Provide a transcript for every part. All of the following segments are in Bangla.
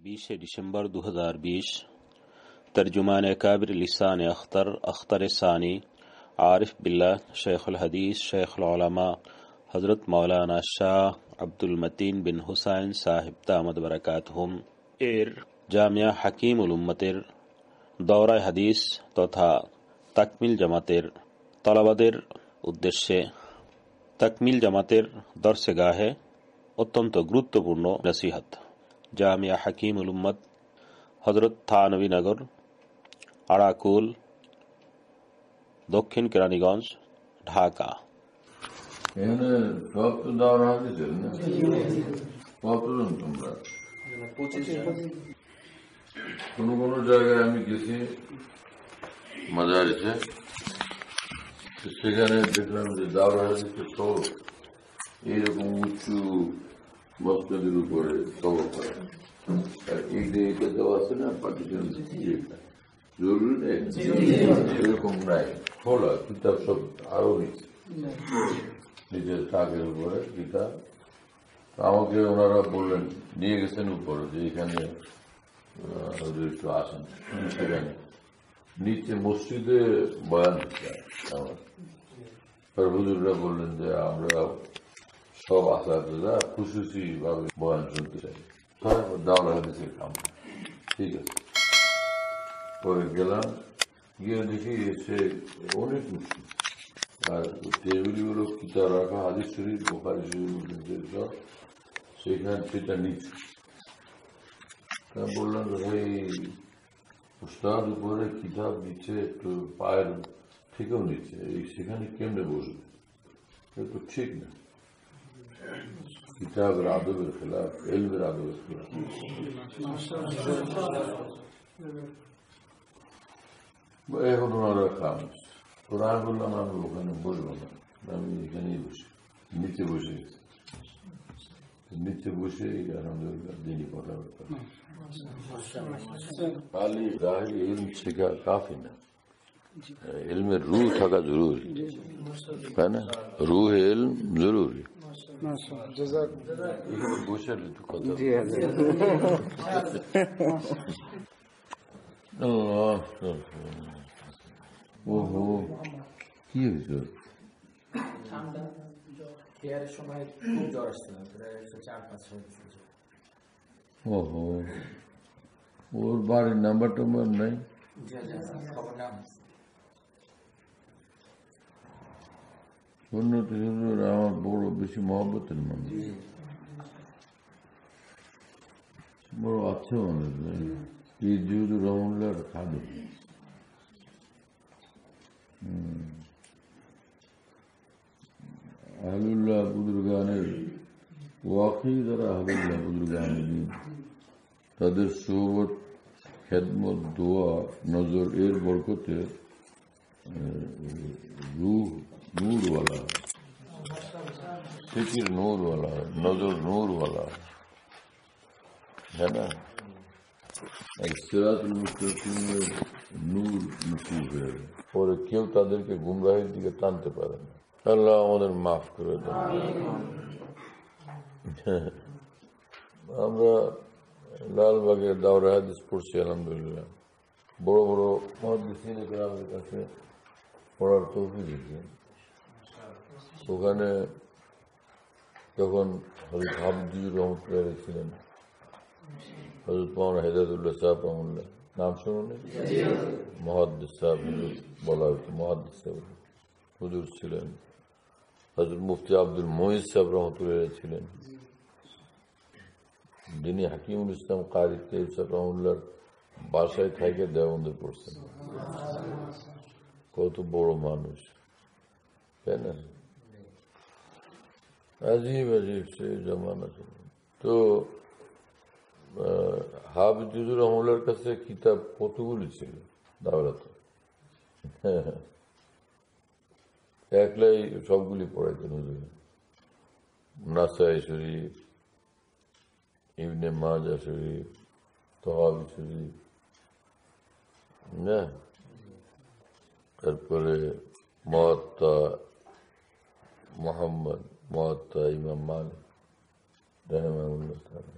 20 डिसेंबर 2020 तर्जुमान काबिर लिसान अख्तर सानी आरिफ बिल्ला शेखुल हदीस शेखुल उलमा हजरत मौलाना शाह अब्दुल मतीन बिन हुसैन साहिब दामद बरकातहुम एर জামিয়া হাকিমুল উম্মতের দওরায়ে হাদিস তথা তাকমিল জামাতের তলাবাদের উদ্দেশ্যে তাকমিল জামাতের দর্সেগাহে অত্যন্ত গুরুত্বপূর্ণ নসিহত। জামিয়া হাকিমুল উম্মত, হযরত থানবীনগর, আড়াকুল, দক্ষিণ কেরানীগঞ্জ, ঢাকা। এখানে সব তো দাওরা হাদিসের না, কতজন তোমরা? কোন কোন জায়গায় আমি গেছি মাজারিসে, সেখানে দেখলাম যে দাওরা হাদিসের সব এইরকম উঁচু মসজিদের উপরে কবর করে। আর এই যে এটা দেওয়া আছে না পার্টিশন, জরুরি নেই, এরকম নাই, খোলা কিতাব সব আরো নিচ্ছে নিজের টাকের উপরে কিতাব। আমাকে ওনারা বললেন, নিয়ে গেছেন উপরে যে এখানে একটু আসেন। সেখানে নিচে মসজিদে বয়ান হচ্ছে আমার। হুজুররা বললেন যে আমরা সব আসাদা খুশি ভাবে বয়ান শুনতে চাই, দাওরা হাদিসের কাম। ঠিক আছে, পরে গেলাম, গিয়ে দেখি সে অনেক মুশকিল। আর টেবিলগুলো কিতাব রাখা, হাদিস শরীফ, বুখারী শরীফ সব সেখানে, সেটা নিচে। বললাম ভাই, উস্তাদ উপরে কিতাব নিচ্ছে, একটু পায়ের থেকেও নিচ্ছে, সেখানে কেমনে বসবে? তো ঠিক না, কিতাবের আদবের খেলাফ, এলমের আদবের খেলাফ। এখন ওনারা কাম ওরা বললাম আমি ওখানে বসবো না, আমি এখানেই বসি, নিচে বসে গেছি। নিচে বসে আলহামদুলিল্লাহ দিনই কথাবার্তা। খালি জাহিরি ইলম শেখা কাফি না, ইলমের রুহ থাকা জরুরি, তাই না? রুহ ইলম জরুরি। এখানে বসে একটু কথা ওহো, কি হয়েছে? ঠান্ডা এর সময় খুব জ্বর আসছিল, 4-5 ওহো, ওর বাড়ির নাম্বার টাম্বার নাই? খবর নাম আমার বড় বেশি মহব্বতের মানুষ, বড় আছে মানুষ, জিউদুর রহমুল্লাহর খাদে। আহলুল্লাহ বুজুর্গানের ওয়াকি যারা আহলুল্লাহ বুজুর্গানের, তাদের সোহবত, খেদমত, দোয়া, নজর, এর বরকতে রূহ নূরওয়ালা, ফিকির নূরওয়ালা, নজর নূরওয়ালা, है ना? সিরাতুল মুস্তাকিমের নূর নসিব হয়ে গেল, পরে কেউ তাদেরকে গুমরাহির দিকে টানতে পারে না। আল্লাহ আমাদের মাফ করে দেন। আমরা লালবাগের দাওরা হাদিস পড়ছি আলহামদুলিল্লাহ। বড় বড় মুহাদ্দিসিন কেরামের কাছে পড়ার তৌফিক দিয়েছেন। ওখানে যখন হযরত হাফিজুর রহমতুল্লাহ ছিলেন, হযরত মাওলানা হেদায়েতুল্লাহ সাহেব রহমতুল্লাহ, নাম শুনুন, মুহাদ্দিস সাহেব বলা হতো, মুহাদ্দিস সাহেব হুজুর ছিলেন। হযরত মুফতি আব্দুল মুঈজ সাহেব রহমতুল্লাহ ছিলেন, যিনি হাকিমুল ইসলাম কারি তেইব সাহেব রহমতুল্লাহর বাসায় থেকে দেওবন্দে পড়ছেন। কত বড় মানুষ, তাই না? আজীব আজীব সে জমানা ছিল। তো হাফিজুর রহমতুল্লাহর কাছে কিতাব কতগুলি ছিল দাওরাতে, একলাই সবগুলি পড়াইতেন হুজুর। নাসাই শরীফ, ইবনে মাজা শরীফ, তহাবি শরীফ, না, তারপরে মুয়াত্তা মুহাম্মদ, মুয়াত্তা ইমাম মালিক রাহিমাহুল্লাহ তাআলা,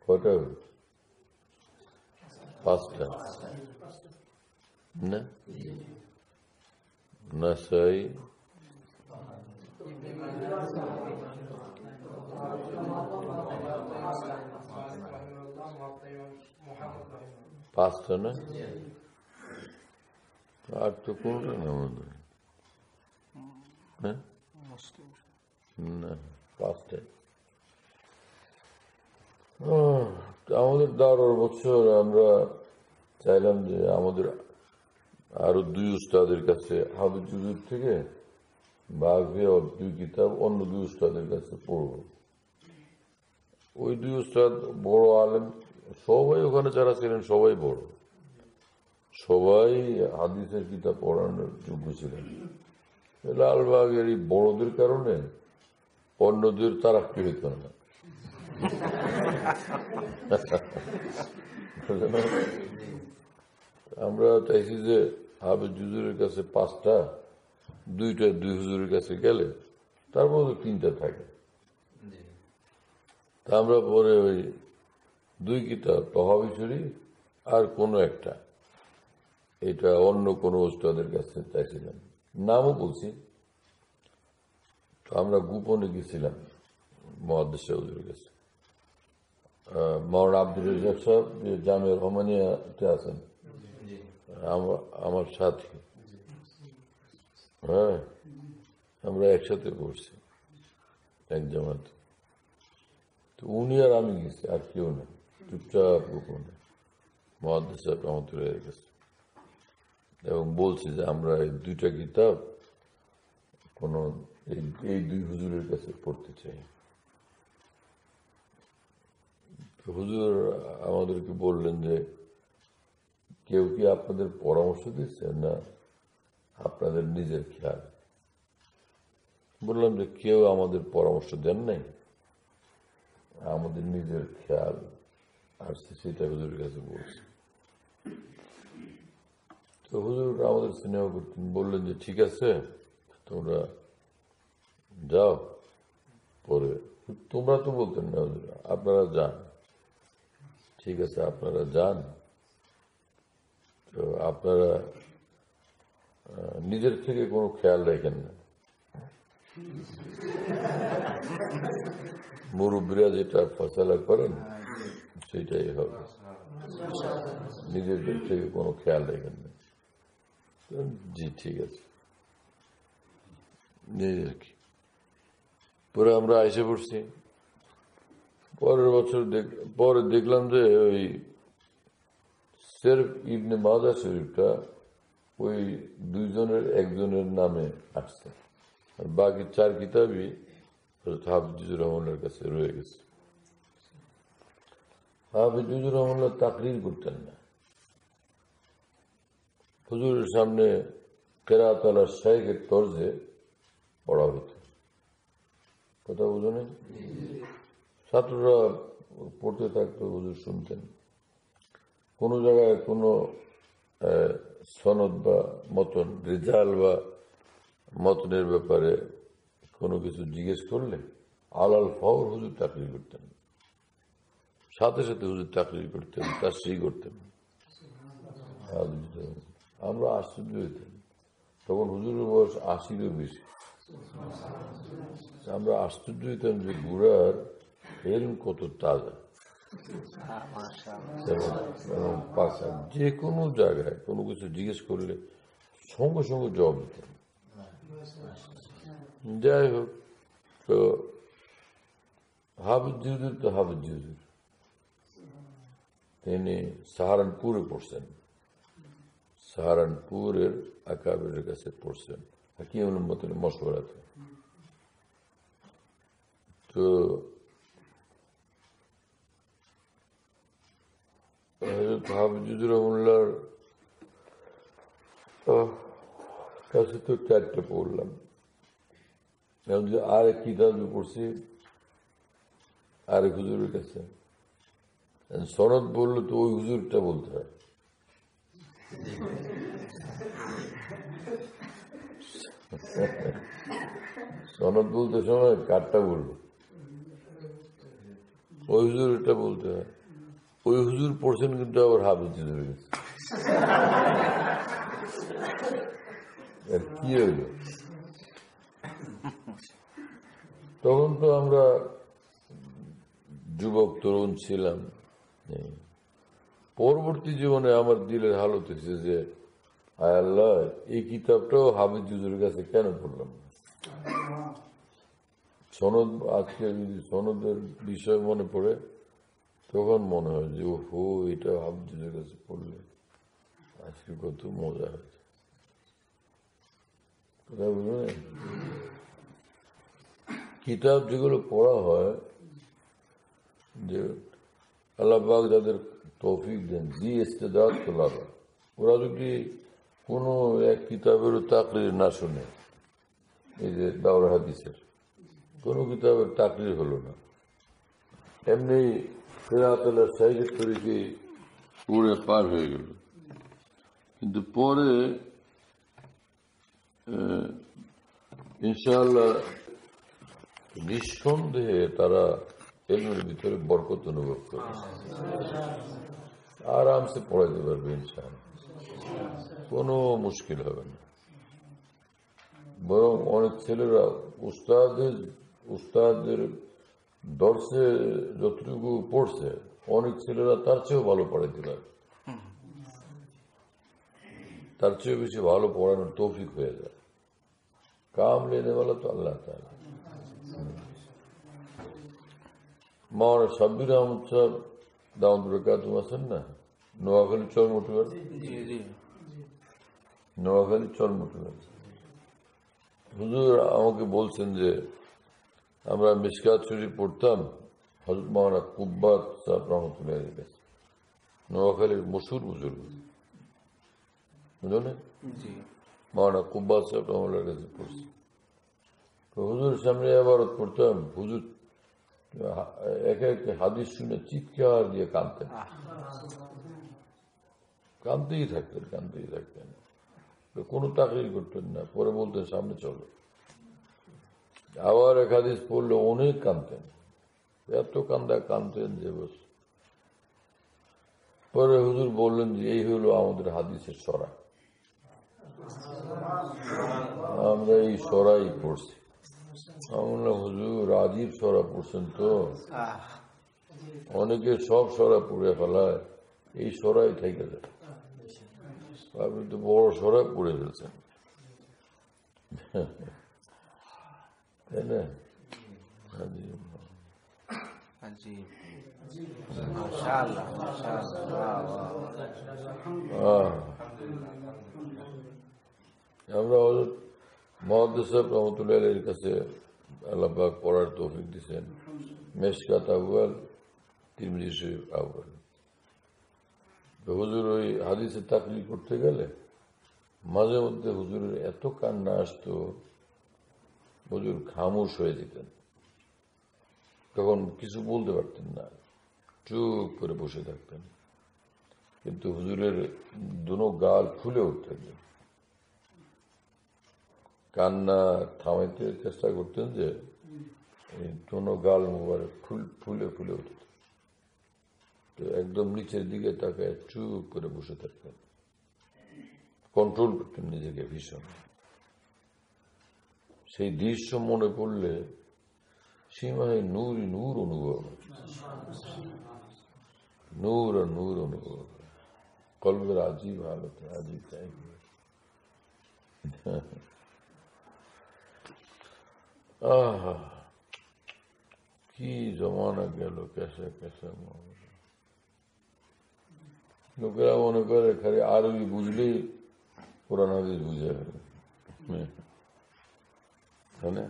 কটা পাঁচটা না, নাসাই, পাঁচটা না, আর তো কোনটা না মনে হয়, হ্যাঁ না, পাঁচটায়। আমাদের 10 বছর আমরা চাইলাম যে আমাদের আরো 2 উস্তাদের কাছে হাফিজ হুজুর থেকে বাঘে 2 কিতাব অন্য 2 উস্তাদের কাছে পড়ব। ওই 2 উস্তাদ বড় আলেম, সবাই ওখানে যারা ছিলেন সবাই বড়, সবাই হাদিসের কিতাব পড়ানোর যোগ্য ছিলেন। লালবাগের এই বড়দের কারণে অন্যদের তারাক্কি হইত না। আমরা চাইছি যে হাফিজ হুজুরের কাছে 5টা, 2টা 2 হুজুরের কাছে গেলে তারপর 3টা থাকে। তা আমরা পরে ওই 2 কিতাব তহাবি শরীফ আর কোনো একটা, এটা অন্য কোনো উস্তাদের কাছে চাইছিলাম, নামও বলছি। তো আমরা গোপনে গেছিলাম মুহাদ্দিস হুজুরের কাছে। মাওলানা আব্দুর রাজ্জাক সাহেব যে জামিয়া রহমানিয়াতে আছেন, আমার সাথী, হ্যাঁ, আমরা একসাথে পড়ছি এক জামাতে। তো উনি আর আমি গেছি, আর কেউ না, চুপচাপ গোপনে মুহাদ্দিস সাহেব রহমতুল্লাহের কাছে, এবং বলছি যে আমরা এই 2টা কিতাব কোন এই 2 হুজুরের কাছে পড়তে চাই। তো হুজুর আমাদেরকে বললেন যে কেউ কি আপনাদের পরামর্শ দিচ্ছে না আপনাদের নিজের খেয়াল? বললাম যে কেউ আমাদের পরামর্শ দেন নাই, আমাদের নিজের খেয়াল আসছে, সেটা হুজুরের কাছে বলছি। তো হুজুর আমাদের স্নেহ করতেন, বললেন যে ঠিক আছে তোমরা যাও পরে। তোমরা তো বলতেন না হুজুর, আপনারা যান। ঠিক আছে আপনারা যান, তো আপনারা নিজের থেকে কোনো খেয়াল রাখেন না, মুরব্বীরা যেটা ফয়সালা করেন সেটাই হবে, নিজের থেকে কোনো খেয়াল রাখেন না। জি ঠিক আছে, নিজের কি। পরে আমরা এসে পড়ছি। পরের বছর পরে দেখলাম যে ওই সেরফ ইবনে মাজা শরীফটা ওই 2 জনের একজনের নামে আসছে, আর বাকি 4 কিতাবই হাফিজুর রহমানের কাছে রয়ে গেছে। হাফিজুর রহমান তাকরীর করতেন না, হুজুরের সামনে কেরাত আলা শাইখের তরজে পড়া হতো। কথা বুঝলেন? ছাত্ররা পড়তে থাকতো, হুজুর শুনতেন। কোনো জায়গায় কোনো সনদ বা মতন, রেজাল বা মতনের ব্যাপারে কোনো কিছু জিজ্ঞেস করলে আলাল ফাওর হুজুর তাকরীর করতেন, সাথে সাথে হুজুর তাকরীর করতেন, তাশরীহ করতেন। আমরা আশ্চর্য হইতাম, তখন হুজুরের বয়স 80-এরও বেশি। আমরা আশ্চর্য হইতাম যে বুড়ার এলম কত তাজা, যে কোনো জায়গায় কোনো কিছু জিজ্ঞেস করলে সঙ্গে সঙ্গে জবাব দিতেন। যাই হোক, তো হাফিজ হুজুর তো হাফিজ হুজুর, তিনি সাহারানপুরে পড়ছেন, সাহারানপুরের আকাবেরের কাছে পড়ছেন হাকিমুল উম্মতের মশওয়ারাতে। তো হাফিজুর রহমানুল্লাহর কাছে তো 4টা পড়লাম, আরেক কিতাব পড়ছি আরেক হুজুরের কাছে। সনদ বললো তো ওই হুজুরটা বলতে হয়। সনদ বলতে সময় কারটা বলবো, ওই হুজুরটা বলতে হয়। ওই হুজুর পড়ছেন কিন্তু আবার হাফিজ হয়ে গেছে। কি হইল? তখন তো আমরা যুবক তরুণ ছিলাম। পরবর্তী জীবনে আমার দিলের হালত হয়েছে যে আয় আল্লাহ, এই কিতাবটাও হাফিজ হুজুরের কাছে কেন পড়লাম না। সনদ, আজকে যদি সনদের বিষয় মনে পড়ে তখন মনে হয় যে ও এটা হাফিজ হুজুরের কাছে পড়লে আজকে কত মজা হয়েছে। কথা বুঝলেন? কিতাব যেগুলো পড়া হয়, যে আল্লাহ পাক যাদের তৌফিক দেন, জি ইস্তেদাদ তোলাবা, ওরা যদি কোনো এক কিতাবেরও তাকরির না শুনে, এই যে দাওরা হাদিসের কোনো কিতাবের তাকরির হলো না, এমনি ফেরাতলা সাইজের তরিকে পড়ে পার হয়ে গেল, কিন্তু পরে ইনশাআল্লাহ নিঃসন্দেহে তারা এলমের ভিতরে বরকত অনুভব করে আরামসে পড়াইতে পারবে ইনশাআল্লাহ, কোনো মুশকিল হবে না। বরং অনেক ছেলেরা উস্তাদের দর্শে যতটুকু পড়ছে, অনেক ছেলেরা তার চেয়েও ভালো পড়াইতে পারে, তার চেয়েও বেশি ভালো পড়ানোর তৌফিক হয়ে যায়। কাম লেনে वाला তো আল্লাহ তাআলা। মাওলানা সাব্বির আহমদ সাহেব দাউদ বরকাতুম আছেন না, নোয়াখালী চরমুটুয়ার, নোয়াখালী চরমুটুয়ার হুজুর আমাকে বলছেন যে আমরা মিশকাত শরীফ পড়তাম হযরত মাওলানা কুব্বাত সাহেব রহমতুল্লাহ কাছে, নোয়াখালীর মশহুর বুজুর্গ, বুঝলেন? মাওলানা কুব্বাত সাহেব রহমতুল্লাহ কাছে পড়ছি। তো হুজুর সামনে আবারত পড়তাম, হুজুর একে একে হাদিস শুনে চিৎকার দিয়ে কাঁদতেন, কাঁদতেই থাকতেন, কোনো তাকরির করতেন না। পরে বলতেন সামনে চলো, আবার এক হাদিস পড়লে অনেক কাঁদতেন, এত কাঁদতেন যে বস। পরে হুজুর বললেন যে এই হলো আমাদের হাদিসের সরা, আমরা এই সরাই পড়ছি। আমরা হুজুর আজীব সরা পড়ছেন তো, অনেকে সব সরা পড়ে ফেলায়, এই সরাই থেকে যায়। আপনি তো বড় সরা পড়ে ফেলছেন, তাই না? আমরা মুহাদ্দিস সাহেব রহমতুল্লাহ আলাইহির কাছে আল্লাহ পাক পড়ার তৌফিক দিয়েছেন, মিশকাত আউয়াল, তিরমিজি শরীফ আউয়াল। হুজুর ওই হাদিসের তাকরির করতে গেলে মাঝে মধ্যে হুজুরের এত কান্না আসতো, হুজুর খামোশ হয়ে যেতেন, তখন কিছু বলতে পারতেন না, চুপ করে বসে থাকতেন। কিন্তু হুজুরের দুনো গাল ফুলে উঠতেন, কান্না থামাইতে চেষ্টা করতেন যে দুনো গাল মোবারক ফুলে উঠত। তো একদম নিচের দিকে তাকায় চুপ করে বসে থাকতেন, কন্ট্রোল করতেন নিজেকে ভীষণ। সেই দৃশ্য মনে পড়লে সীমায় নূর অনুভব, নূর আর নূর অনুভব, কলবের আজীব হালত, আজীব তাই। কি জমানা গেল, কেসা কেসা লোকেরা মনে করে খালি আরবি বুঝলেই কোরআন হাদিস বুঝে ফেলে, তাই না?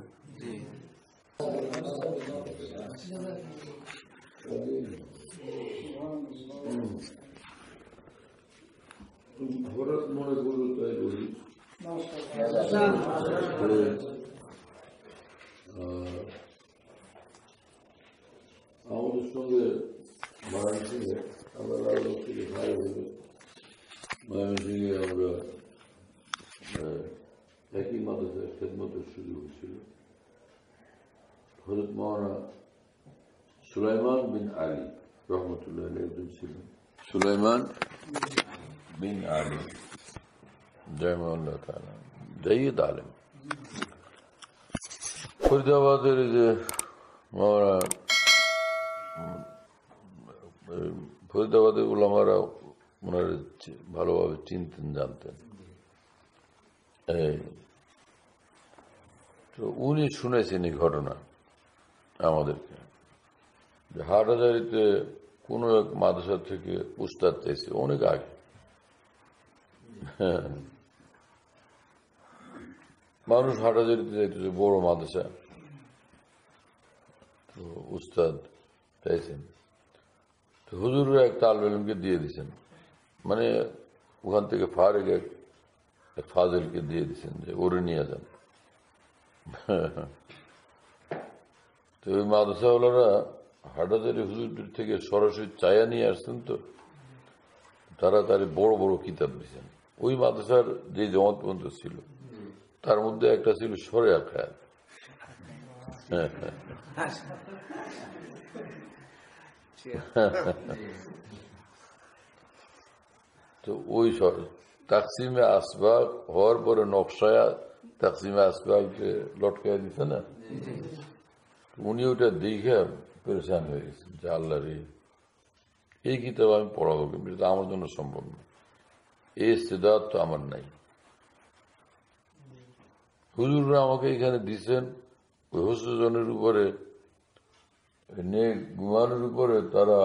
হঠাৎ মনে করলো তাই বলি, আমাদের সঙ্গে ময়মনসিংহে আমরা থেকে ভাই হয়ে ময়মনসিংহে আমরা একই মাদ্রাসায় খেদমতের সুযোগ ছিল। হযরত মাওলানা সুলাইমান বিন আলী রহমতুল্লাহ একজন ছিলেন, সুলাইমান বিন আলী জামিউল্লাহ তাআলা, জাইদ আলেম। ফরিদাবাদের যে ফরিদাবাদের উলামারা ওনারা ভালোভাবে চিনতেন, জানতেন। তো উনি শুনেছেন এই ঘটনা আমাদেরকে, যে হাটহাজারীতে কোনো এক মাদ্রাসা থেকে উস্তাদ চাইছে অনেক আগে। মানুষ হাটহাজারীতে যাইতেছে, বড় মাদ্রাসা, তো উস্তাদ চাইছেন। তো হুজুররা এক তালেব ইলমকে দিয়ে দিচ্ছেন, মানে ওখান থেকে ফারেক এক ফাজিলকে দিয়ে দিচ্ছেন যে ওরে নিয়ে যান। তো ওই মাদ্রাসাওয়ালারা হাটহাজারী হুজুরদের থেকে সরাসরি চায়া নিয়ে আসছেন, তো তারা তার বড় বড় কিতাব দিচ্ছেন। ওই মাদ্রাসার যে জমাত পর্যন্ত ছিল তার মধ্যে একটা ছিল শরিয়া খায়াত। তো ওই তাকসিমে আসবাব হওয়ার পরে নকশায়া তাকসিমে আসবাব যে লটকায় দিচ্ছে না, উনি ওটা দেখে পরেশান হয়ে গেছেন যে আল্লাহ রে, এই কিতাব আমি পড়াবো, কিন্তু এটা আমার জন্য সম্ভব না, এই ইস্তেদাদ তো আমার নাই। হুজুররা আমাকে এখানে দিচ্ছেন ওই হোসজনের উপরে, ঘুমানোর উপরে তারা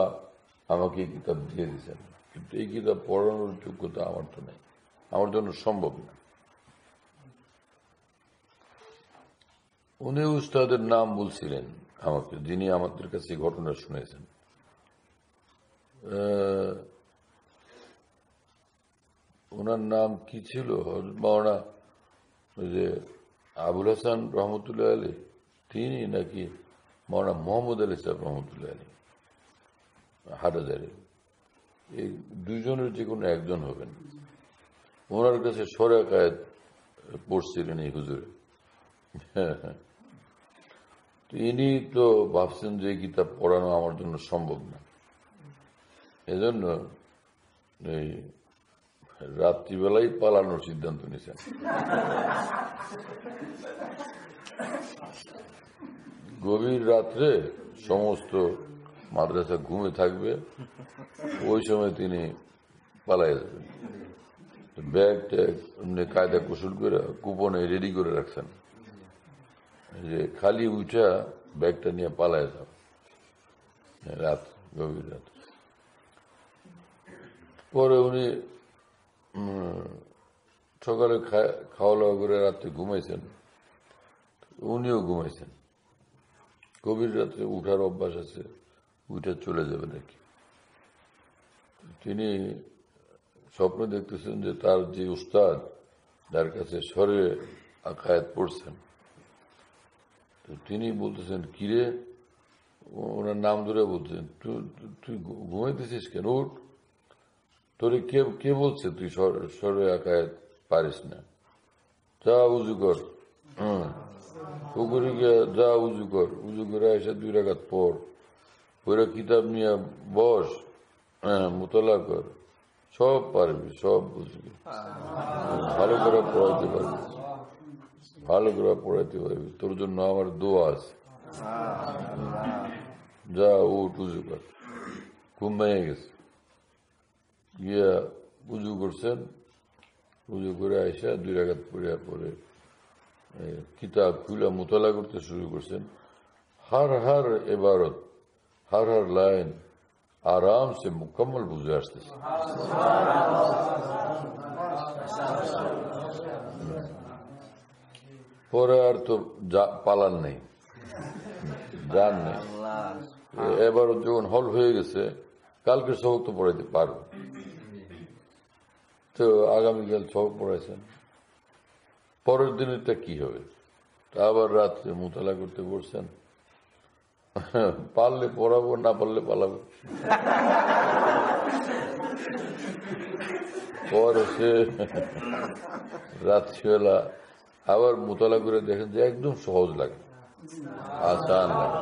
আমাকে এই কিতাব দিয়ে দিচ্ছেন, কিন্তু এই কিতাব পড়ানোর যোগ্যতা আমার তো নেই, আমার জন্য সম্ভব না। উনি উস্তাদের নাম বলছিলেন আমাকে, যিনি আমাদের কাছে ঘটনা শুনেছেন। ওনার নাম কি ছিল? মাওলানা ওই যে আবুল হাসান রহমতুল্লাহ আলী, তিনি নাকি মাওলানা মোহাম্মদ আলী সাহেব রহমতুল্লাহ আলী, হাটহাজারী। এই দুইজনের যে কোনো একজন হবেন। ওনার কাছে শরিয়া কায়েত পড়ছিলেন এই হুজুরে। ইনি তো ভাবছেন যে কিতাব পড়ানো আমার জন্য সম্ভব না, এজন্য এই রাত্রিবেলায় পালানোর সিদ্ধান্ত নিয়েছেন। গভীর রাত্রে সমস্ত মাদ্রাসা ঘুমে থাকবে, ওই সময় তিনি পালাই যাবেন। ব্যাগ ট্যাগ এমনি কায়দা কৌশল করে কুপনে রেডি করে রাখছেন, যে খালি উঠা ব্যাগটা নিয়ে পালায় যাও রাত, গভীর রাত। পরে উনি সকালে খাওয়া দাওয়া করে রাত্রে ঘুমাইছেন, উনিও ঘুমাইছেন। গভীর রাত্রে উঠার অভ্যাস আছে, উঠে চলে যাবে নাকি। তিনি স্বপ্ন দেখতেছেন যে তার যে উস্তাদ, যার কাছে স্বরে আকায়াত পড়ছেন, তো তিনি বলতেছেন, কিরে, ওনার নাম ধরে বলতেছেন, তুই ঘুমাইতেছিস কেন, উঠ, তোরে কে বলছে তুই স্বরে আকায়াত পারিস না, যা উজু কর, পুকুরে গিয়ে যা উজু কর, উজু করে এসে 2 রাকাত পড়, ওরা কিতাব নিয়ে বস, মোতলা কর, সব পারবি, সব বুঝবি, ভালো করে পড়াইতে পারবি, ভালো করে পড়াইতে পারবি, তোর জন্য আমার দোয়া আছে, যা উঠ উজু কর। ঘুম ভেঙে গেছে, গিয়া উজু করছেন, উজু করে আইসা 2 রাকাত পড়িয়া পরে কিতাব খুলে মোতলা করতে শুরু করছেন। হার ইবারত, হার লাইন আরাম সে মুকম্মল বুঝে আসতেছে। পরে আর তো পালান নেই, যান নেই। এবার যখন হল হয়ে গেছে, কালকে সবক তো পড়াইতে পারবো, তো আগামীকাল সবক পড়াইছেন। পরের দিনেরটা কি হবে, তা আবার রাত্রে মোতালা করতে বসছেন, পারলে পড়াবো, না পারলে পালাবো। পরে সে রাত্রিবেলা আবার মোতালা করে দেখেন যে একদম সহজ লাগে, আসান লাগে,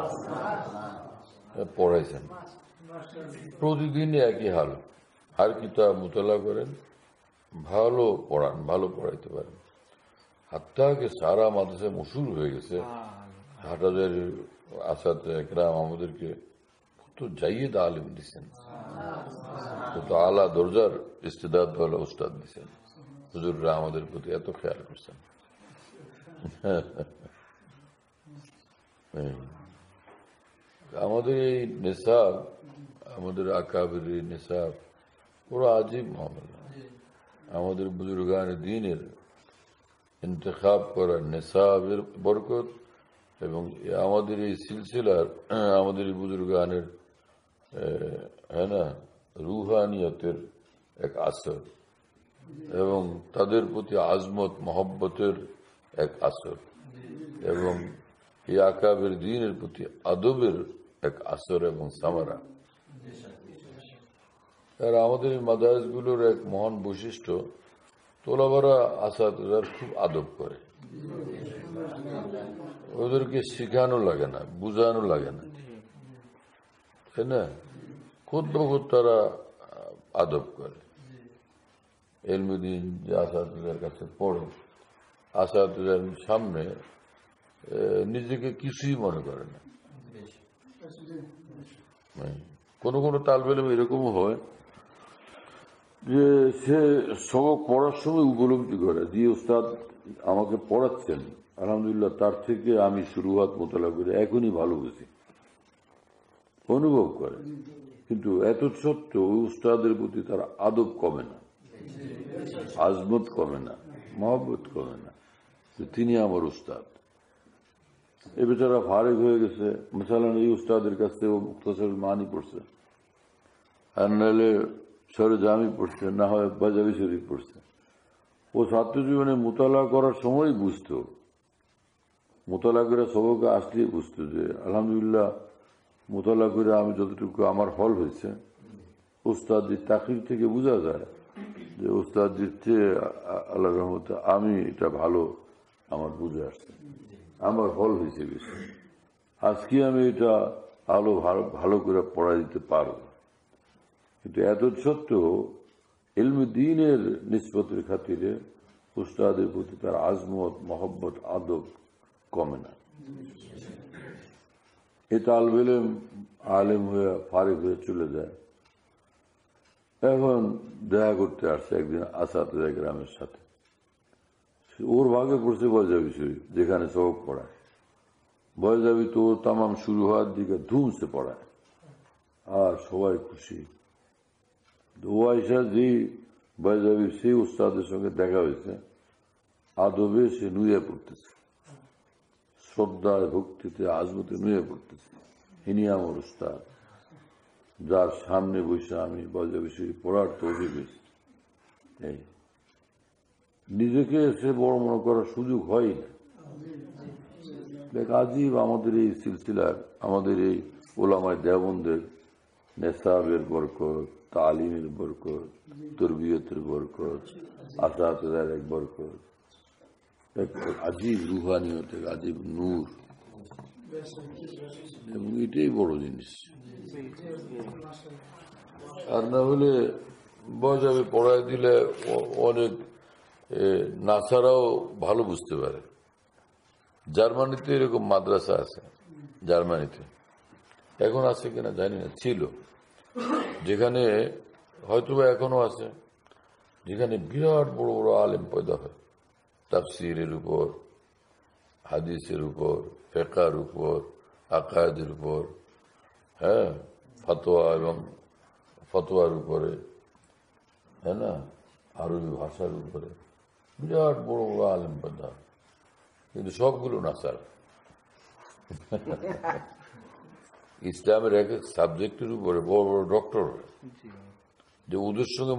পড়াইছেন। প্রতিদিন একই হাল, হার কিতাব মোতালা করেন, ভালো পড়ান, ভালো পড়াইতে পারেন। হাত্তাকে সারা মাদ্রাসা মশুর হয়ে গেছে, হাটাদের আসাদ একরাম আমাদেরকে কত জাইয়েদ আলিম দিচ্ছেন, কত আলা দরজার ইস্তেদাদ ওয়ালা উস্তাদ দিচ্ছেন। হুজুররা আমাদের প্রতি এত খেয়াল করছেন। আমাদের এই নিসাব, আমাদের আকাবের নিসাব পুরো আজীব মামলা। আমাদের বুজুর্গান দ্বীনের ইন্তেখাব করা নিসাবের বরকত এবং আমাদের এই সিলসিলার, আমাদের এই বুজুর্গানের হ্যাঁ না রুহানিয়তের এক আসর এবং তাদের প্রতি আজমত মহব্বতের এক আসর এবং এই আকাবের দ্বীনের প্রতি আদবের এক আসর এবং সামারা। আর আমাদের এই মাদারিসগুলোর এক মহান বৈশিষ্ট্য, তোলাবারা আসাদার খুব আদব করে, ওদেরকে শেখানো লাগে না, বুঝানো লাগে না, তাই না? খুদ বখুদ তারা আদব করে। এলমুদ্দিন যে আসাদার কাছে পড়ে, আসাদার সামনে নিজেকে কিছুই মনে করে না। কোনো কোনো তালবে ইলম এরকমও হয় যে সে সবক পড়ার সময় উপলব্ধি করে যে উস্তাদ আমাকে পড়াচ্ছেন, আলহামদুলিল্লাহ তার থেকে আমি শুরুয়াত মোতালা করে এখনই ভালো বুঝি, অনুভব করে। কিন্তু এত সত্ত্বেও ওই উস্তাদের প্রতি তার আদব কমে না, আজমত কমে না, মহব্বত কমে না যে তিনি আমার উস্তাদ। এ বেচারা ফারেক হয়ে গেছে, মশালান এই উস্তাদের কাছ থেকে ও মুখতাসারুল মানি পড়ছে, আর নাহলে সরে জামি পড়ছে, না হয় বাজাবি শরীফ পড়ছে। ও ছাত্র জীবনে মোতালা করার সময় বুঝতো, মোতালা করে সবকে আসলে বুঝতো যে আলহামদুলিল্লাহ মোতালা করে আমি যতটুকু আমার ফল হয়েছে, উস্তাদের তাকির থেকে বোঝা যায় যে উস্তাদের চেয়ে আল্লাহ রহমতে আমি এটা ভালো আমার বুঝে আসছে, আমার ফল হয়েছে বেশি। আজকে আমি এটা আলো ভালো করে পড়া দিতে পারব। কিন্তু এত সত্ত্বেও ইলম দ্বীনের নিসবতের খাতিরে উস্তাদের প্রতি তার আজমত মহব্বত আদব কমে না। এ তালবে ইলম আলেম হয়ে ফারিক হয়ে চলে যায়। এখন দেখা করতে আসছে একদিন আসাদুল্লাহ গ্রামের সাথে, ওর ভাগে পড়ছে বয়জাবি শরীফ, যেখানে সবক পড়ায়। বয়জাবি তো তামাম শুরু হওয়ার দিকে ধুমসে পড়ায়, আর সবাই খুশি। ও আয়সা যে বয়জাবি সেই উস্তাদের সঙ্গে দেখা হয়েছে, আদবে সে নুয়ে পড়তেছে, শ্রদ্ধায় ভক্তিতে আজমতে নুয়ে পড়তেছে। ইনি আমার উস্তাদ, যার সামনে বসে আমি বয়জাবি শরীফ পড়ার তৌফিক হয়েছে। এই নিজেকে সে বড় মনে করার সুযোগ হয় না। দেখ আজীব আমাদের এই সিলসিলার, আমাদের এই ওলামায়ে দেওবন্দের নেসাবের বরকত, তালিমের বরকত, তরবিয়তের বরকত, আসাতের এক বরকত, এক আজীব রুহানিয়ত, এক আজীব নূর, এবং এটাই বড় জিনিস। আর না হলে বয়জাবে পড়ায় দিলে অনেক নাসারাও ভালো বুঝতে পারে। জার্মানিতে এরকম মাদ্রাসা আছে, জার্মানিতে এখন আছে কিনা জানি না, ছিল, যেখানে হয়তোবা এখনো আছে, যেখানে বিরাট বড় বড় আলেম পয়দা হয়, তাফসিরের উপর, হাদিসের উপর, ফিকহের উপর, আকায়েদের উপর, হ্যাঁ, ফতোয়া এবং ফতোয়ার উপরে, হ্যাঁ না, আরবি ভাষার উপরে বিরাট বড় বড় আলেম পয়দা, কিন্তু সবগুলো নাসার। ইসলামের এক এক সাবজেক্টের উপরে বড় বড় ডক্টর হয়, যে ওদের সঙ্গে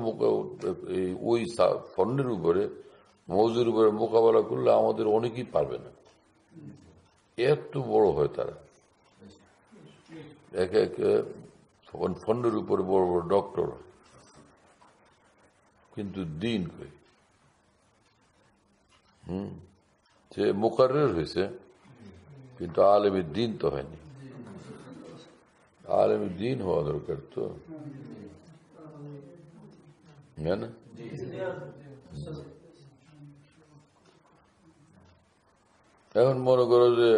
ওই ফন্ডের উপরে, মৌজুর উপরে মোকাবেলা করলে আমাদের অনেকেই পারবে না, এত বড় হয় তারা। এক এক ফন্ডের উপরে বড় বড় ডক্টর হয়, কিন্তু দিন কই সে মোকাররের হয়েছে, কিন্তু আলেমের দিন তো হয়নি। আলেম দিন হওয়া দরকার তো, না? এখন মনে করো যে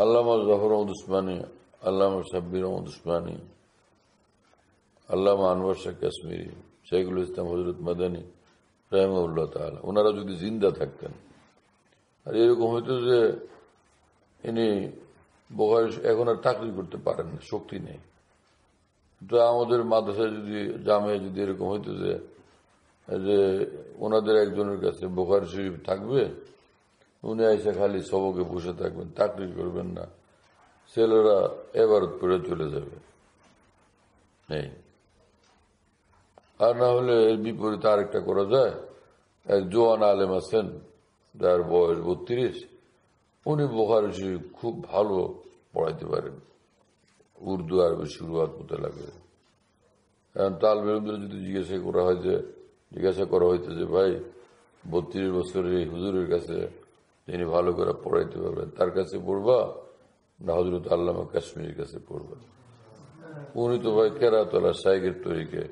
আল্লামা জফর আহমদ উসমানী, আল্লামা সাব্বির আহমদ উসমানী, আল্লামা আনোয়ার শাহ কাশ্মীরি, শাইখুল ইসলাম হযরত মাদানী রাহিমাহুল্লাহ তাআলা, ওনারা যদি জিন্দা থাকতেন, আর এরকম হইতো যে ইনি বুখারী এখন আর তাকরীর করতে পারেন না, শক্তি নেই, তো আমাদের মাদ্রাসায় যদি জামিয়া যদি এরকম হইতো যে ওনাদের একজনের কাছে বুখারী শরীফ থাকবে, উনি এসে খালি সবকে বসে থাকবেন, তাকরীর করবেন না, ছেলেরা এবারত পড়ে চলে যাবে, নেই। আর না হলে এর বিপরীতে আরেকটা করা যায়, এক জোয়ান আলেম আছেন যার বয়স 32, উনি বুখারী শরীফ খুব ভালো পড়াইতে পারেন, উর্দু আরবি শুরুয়াত হতে লাগে। এখন তালবে ইলমদের যদি জিজ্ঞাসা করা হইতে যে ভাই 32 বছরের এই হুজুরের কাছে যিনি ভালো করে পড়াইতে পারবেন তার কাছে পড়বা না হযরত আল্লামা কাশ্মীরের কাছে পড়বা, উনি তো ভাই কেরাতলা শাইখের তরিকে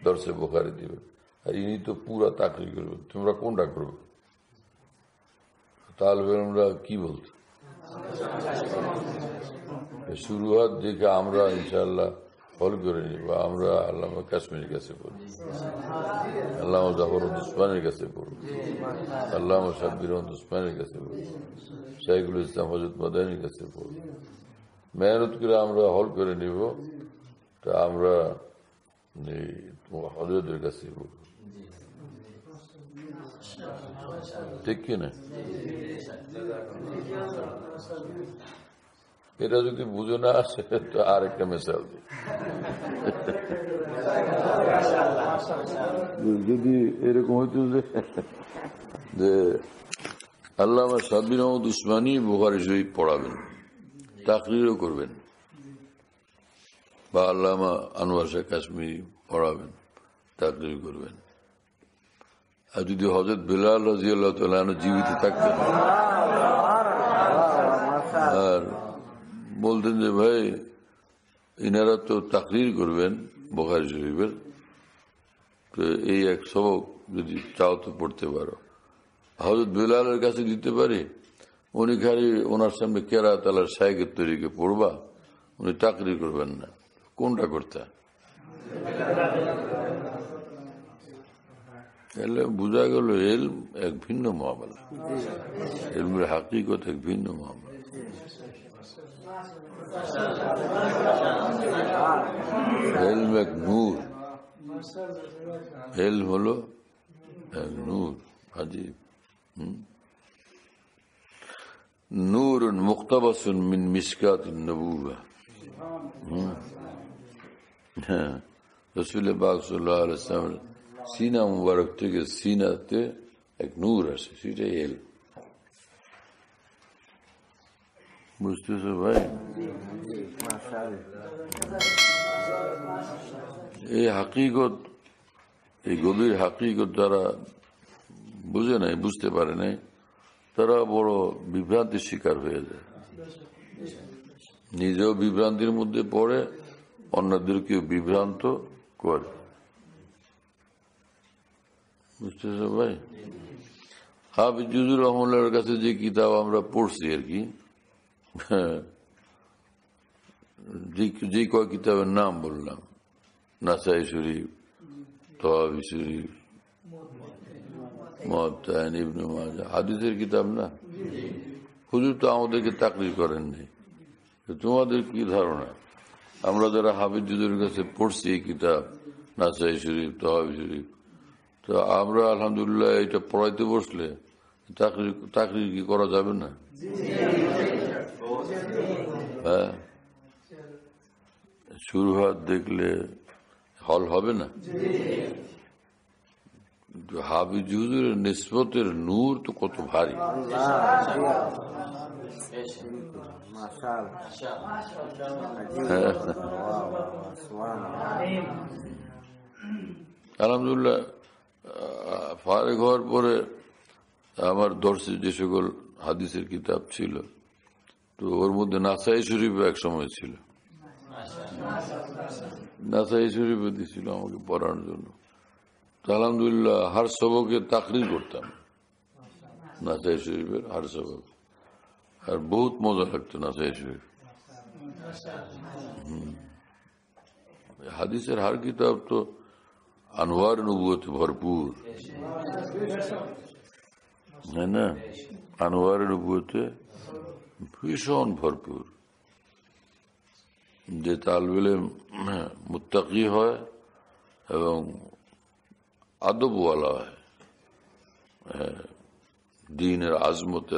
দরসে বুখারী দিবেন, আর ইনি তো পুরা তাকরীর করবেন, তোমরা কোনটা করবে? তালবে ইলমরা কি বলতো, শুরুয়াত দেখে আমরা ইনশাআল্লাহ ফল করে নিব, আমরা আল্লামা কাশ্মীরের কাছে পড়ব, আল্লামা জাফর উসমানের কাছে পড়ব, আল্লামা সাব্বির উসমানের কাছে পড়ব, শাইখুল ইসলাম হযরত মাদানীর কাছে পড়ব, মেহনত করে আমরা হল করে নিব, তা আমরা হযরতের কাছে পড়ব, ঠিক কিনা? এটা যদি বুঝে না আসে তো আরেকটা মেসাল দিই, যদি এরকম হইতো যে আল্লামা সাব্বির আহমদ উসমানী বুখারী শরীফ পড়াবেন, তাকরীরও করবেন, বা আল্লামা আনোয়ার শাহ কাশ্মীরি পড়াবেন, তাকরীর করবেন, আর যদি হযরত বেলাল রাদিয়াল্লাহু তাআলা আনহু জীবিত থাকতেন আর বলতেন যে ভাই ইনারা তো তাকরীর করবেন বুখারী শরীফের, তো এই এক সবক যদি চাও তো পড়তে পারো, হযরত বেলালের কাছে দিতে পারি, উনি খালি ওনার সামনে কেরাত আলার শাইখের তরিকে পড়বা, উনি তাকরীর করবেন না, কোনটা করতে? এলে বোঝা গেল ইলম এক ভিন্ন মামলা, ইলমের হাকিকত এক ভিন্ন মামলা। ইলম এক নূর, ইলম হলো এক নূর, আজীব নূর মুক্তাবাসুন মিন মিশকাতিন নবুওয়া। হ্যাঁ, রাসূল পাক সাল্লাল্লাহু আলাইহি ওয়াসাল্লাম সিনা মুবারক থেকে সিনাতে এক নূর আসে, সেটাই ইলম। বুঝতেছো ভাই? এই হাকিকত, এই গভীর হাকিকত যারা বুঝে নাই, বুঝতে পারে নাই, তারা বড় বিভ্রান্তির শিকার হয়ে যায়, নিজেও বিভ্রান্তির মধ্যে পড়ে, অন্যদেরকেও বিভ্রান্ত করে। বুঝতেছো ভাই? হাফিজ জুজুর রহমানের কাছে যে কিতাব আমরা পড়ছি আর কি, যে কয় কিতাবের নাম বললাম, নাসাই শরীফ, তহাবি শরীফ, মুওয়াত্তা, ইবনে মাজাহ, হাদিসের কিতাব না? হুজুর তো আমাদেরকে তাকরীর করেন নাই, তোমাদের কি ধারণা? আমরা যারা হাফিজ জুজুরের কাছে পড়ছি এই কিতাব নাসাই শরীফ, তহাবি শরীফ, তো আমরা আলহামদুলিল্লাহ এটা পড়াইতে বসলে তাকরীর কি করা যাবে না? হ্যাঁ, শুরুয়াত দেখলে হল হবে না? হাফিজ হুজুরের নিসবতের নূর তো কত ভারী। আলহামদুলিল্লাহ ফারেক হওয়ার পরে আমার দর্শে যে সকল হাদিসের কিতাব ছিল, তো ওর মধ্যে নাসাই শরীফ এক সময় ছিল, নাসাই শরীফে দিছিল আমাকে পড়ার জন্য। আলহামদুলিল্লাহ হার সবকে তাকরির করতাম নাসাই শরীফের হার সবক, আর বহুত মজা লাগতো নাসাই শরীফ। হাদিসের হার কিতাব তো আনোয়ার নবুয়তে ভরপুর, তাই না? আনোয়ার নবুয়তে ভীষণ ভরপুর। যে তালবে ইলম মুত্তাকি হয় এবং আদবওয়ালা হয়, দ্বীনের আজমত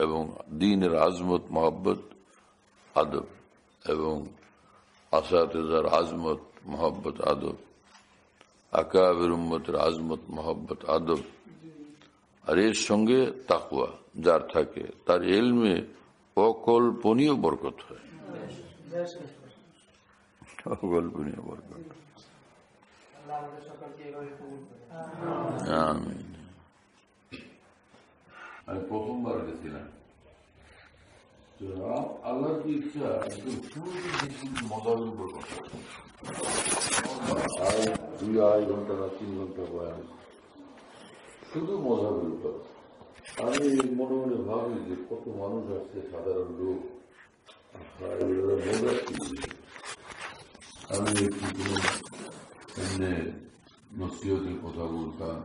এবং দ্বীনের আজমত মহব্বত আদব, এবং আসাতেজার আজমত মহব্বত আদব, আকাবির উম্মতের আজমত মহব্বত আদব, আর এর সঙ্গে তাকওয়া যার থাকে তার ইলমে অকল্পনীয় বরকত হয়, অকল্পনীয় বরকত। আমি প্রথমবার গেছিলাম, আল্লাহর কি ইচ্ছা মজার উপর কথা, 2-2.5 ঘন্টা না 3 ঘন্টা বয়ান, শুধু মজাবের উপর। আমি মনে মনে ভাবি যে কত মানুষ আসছে, সাধারণ লোক, আমি একটু এমনি নসিহতের কথা বলতাম,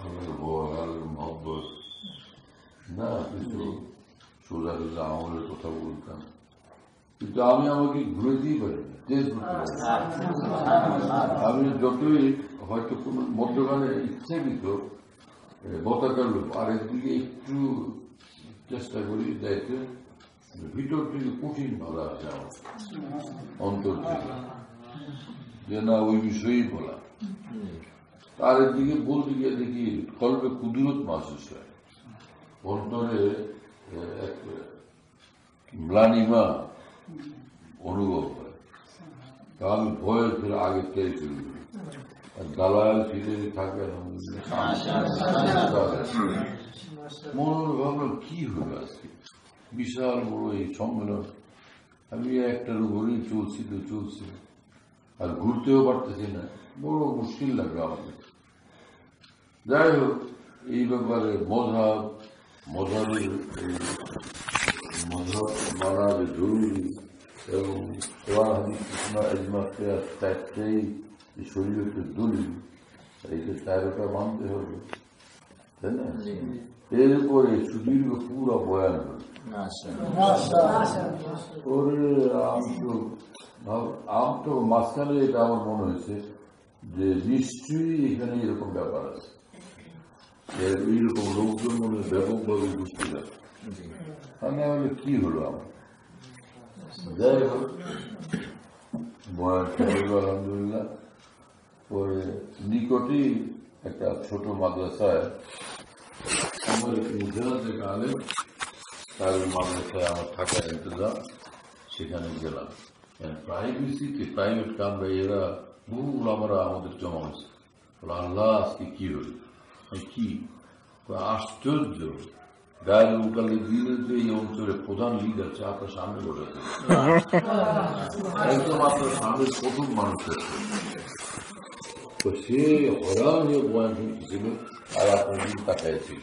আল্লাহর ভয়, আল্লাহর মহব্বত না, কিছু সোজা সোজা আমলের কথা বলতাম, কিন্তু আমি আমাকে ঘুরেতেই পারি না, তেজ করতে পারি না। আমি যতই হয়তো কোন মধ্যখানে ইচ্ছাকৃত বতাকার লোক, আর একদিকে একটু চেষ্টা করি যাইতে ভিতর থেকে কঠিন ভালো আছে আমার অন্তর থেকে, যে না ওই বিষয়েই বলা। তার দিকে বলতে গিয়ে দেখি কল্পে কুদরত মাসুস হয়, অন্তরে এক ম্লানিমা অনুভব হয়। তা আমি ভয়ের ফেলে আগের টাই চলে যাই, আর দালাল ফিরে থাকে। মনে ভাবলাম কি হবে আজকে, বিশাল বড় এই সম্মেলন, আমি একটার উপরেই চলছি তো চলছি, আর ঘুরতেও পারতেছি না, বড় মুশকিল লাগবে আমাকে। যাই হোক, এই ব্যাপারে মজহাব মানা যে জরুরি, এবং শরীরের দলিল, এই যে 13টা মানতে হবে, তাই না? এরপরে সুদীর্ঘ পুরো বয়ান হবে। আমি তো মাঝখানে এটা আমার মনে হয়েছে যে নিশ্চয়ই এখানে এরকম ব্যাপার আছে, এইরকম লোকজন মনে ব্যাপকভাবে ঘুরতে যাচ্ছে। আমি আমাকে কি হলো আমার, যাই হোক বয়ান আলহামদুলিল্লাহ। পরে নিকটেই একটা ছোট মাদ্রাসায় আমার আলেম, তার মাদ্রাসায় আমার থাকার ইন্তজাম, সেখানে গেলাম। প্রাইভেসিতে প্রাইভেট কামরা এরা বহু আমরা আমাদের জমা হয়েছে। আল্লাহ আজকে কি হল, কি আশ্চর্য, গায়ের উকালে দিনের যে এই অঞ্চলের প্রধান লিডার আছে আপনার সামনে বসেছে, একদম আপনার সামনে প্রথম মানুষ আছে, তো সে হরান হয়ে বয়ান শুনতেছিল আর আপনার দিন তাকাইছিল।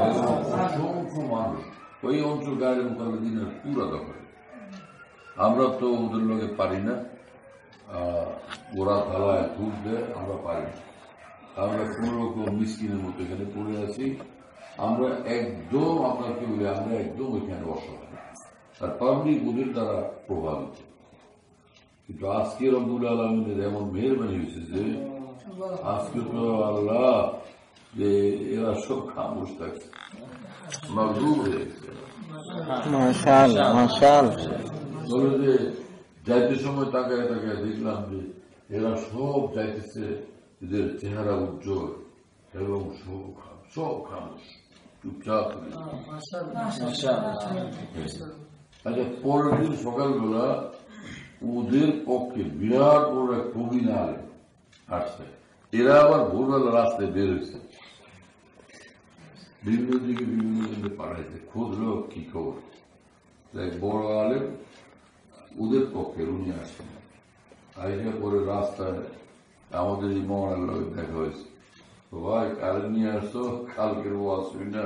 অসংখ্য মানুষ ওই অঞ্চল গায়ের উকালে দিনের পুরা দখল। আমরা তো ওদের লোকে পারি না, ওরা থালায় খুব দেয়, আমরা পারি না। আমরা কোন রকম মিসকিনের মতো এখানে পড়ে আছি। আমরা একদম আপনাকে বলে আমরা একদম ওইখানে অসহায়, আর পাবলিক ওদের দ্বারা প্রভাবিত। কিন্তু আজকে রব্বুল আলমিনের এমন মেহরবানি হয়েছে যে আজকে তো আল্লাহ যে এরা সব খামোশ থাকছে, মাগরুর হয়ে গেছে। যে যাইতে সময় তাকায় তাকায় দেখলাম যে এরা সব যাইতেছে, এদের চেহারা উজ্জ্বল এবং সব খামোশ, চুপচাপ। আচ্ছা, পরের দিন সকালবেলা ওদের পক্ষে বিরাট বড় এক প্রবীণ আলেম আসছে। এরা আবার ভোরবেলা রাস্তায় বের হয়েছে, বিভিন্ন দিকে বিভিন্ন দিকে পাঠাইছে, খোঁজ লোক কি খবর। এক বড় আলেম ওদের পক্ষে উনি আসেন, আইনে পরে রাস্তায় আমাদের এই মহানের লোক দেখা হয়েছে, ভাই কাল নিয়ে আসতো, কালকের ওয়াজ শুনি না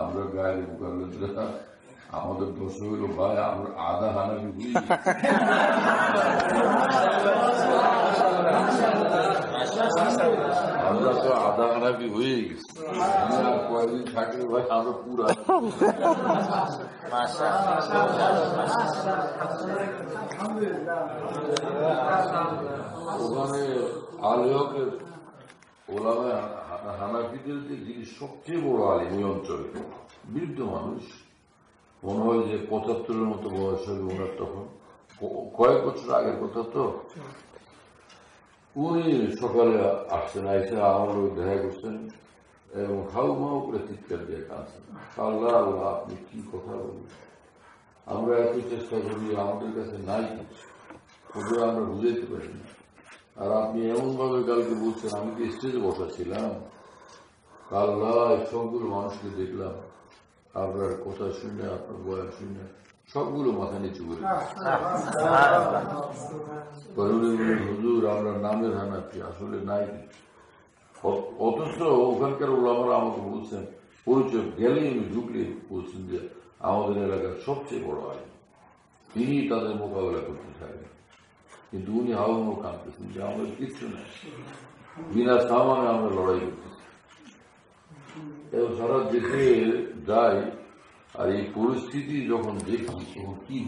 আমরা গায়ের মোকাবিলা। আমাদের দোষ হইল ভাই আমরা আধা হানাবি বুঝি, আমরা তো আধা হানাবি হয়ে গেছি, কয়েকদিন থাকলে ভাই আমরা পুরা ওখানে আলেহকের ওলামে হানাফিদের যে যিনি সবচেয়ে বড় আলিম ওই অঞ্চলে, বৃদ্ধ মানুষ, মনে হয় যে 75-এর মতো বয়স হবে ওনার, তখন কয়েক বছর আগের কথা। তো উনি সকালে আসছেন, আইসে আমার দেখা করছেন এবং হাউ মাউ করে চিৎকার দিয়ে কাঁদছেন, আল্লাহ আল্লাহ আপনি কি কথা বলবেন, আমরা এত চেষ্টা করি আমাদের কাছে নাই কিছু, ওদের আমরা বুঝাইতে পারি না, আর আপনি এমন ভাবে কালকে বলছেন, আমি তো স্টেজে বসা ছিলাম, আল্লাহ সবগুলো মানুষকে দেখলাম আপনার কথা শুনে, আপনার বয়ান শুনে সবগুলো মাথা নিচু করে, হুজুর আমরা নামের হানাফি আসলে নাই। অথচ ওখানকার ওলামারা আমাকে বলছেন, পরিচয় গেলেই আমি ঢুকলে বলছেন যে আমাদের এলাকার সবচেয়ে বড় আইন, তিনি তাদের মোকাবেলা করতে থাকেন, কিন্তু উনি হাওয়া কাঁদতেছেন যে আমাদের কিচ্ছু নেই, বিনা সামানে আমরা লড়াই করতেছি। এবং সারা দেশে যাই আর এই পরিস্থিতি যখন দেখি তখন কি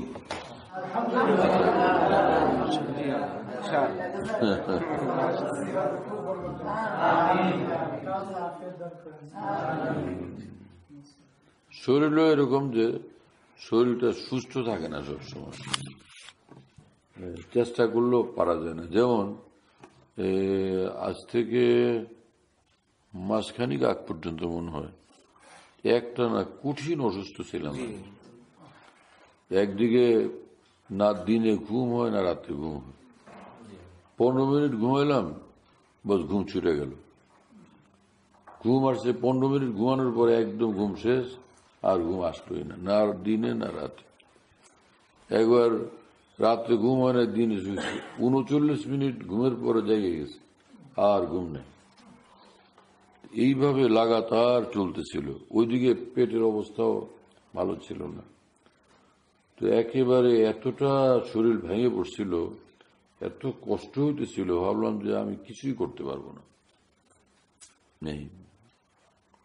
শরীর এরকম যে শরীরটা সুস্থ থাকে না সবসময়, চেষ্টা করলেও পারা যায় না। যেমন আজ থেকে মাসখানিক আগ পর্যন্ত মনে হয় একটা না কঠিন অসুস্থ ছিলাম, একদিকে না দিনে ঘুম হয় না রাতে ঘুম হয়, 15 মিনিট ঘুমাইলাম বস ঘুম ছুটে গেল, ঘুম আসছে 15 মিনিট ঘুমানোর পরে একদম ঘুম শেষ, আর ঘুম আসলোই না, না দিনে না রাতে। একবার রাত্রে ঘুম হয় না, দিনে শুয়েছে 39 মিনিট ঘুমের পরে জেগে গেছে, আর ঘুম নেই। এইভাবে লাগাতার চলতেছিল, ওইদিকে পেটের অবস্থাও ভালো ছিল না। তো একেবারে এতটা শরীর ভেঙে পড়ছিল, এত কষ্ট হইতেছিল, ভাবলাম যে আমি কিছুই করতে পারবো না। নেই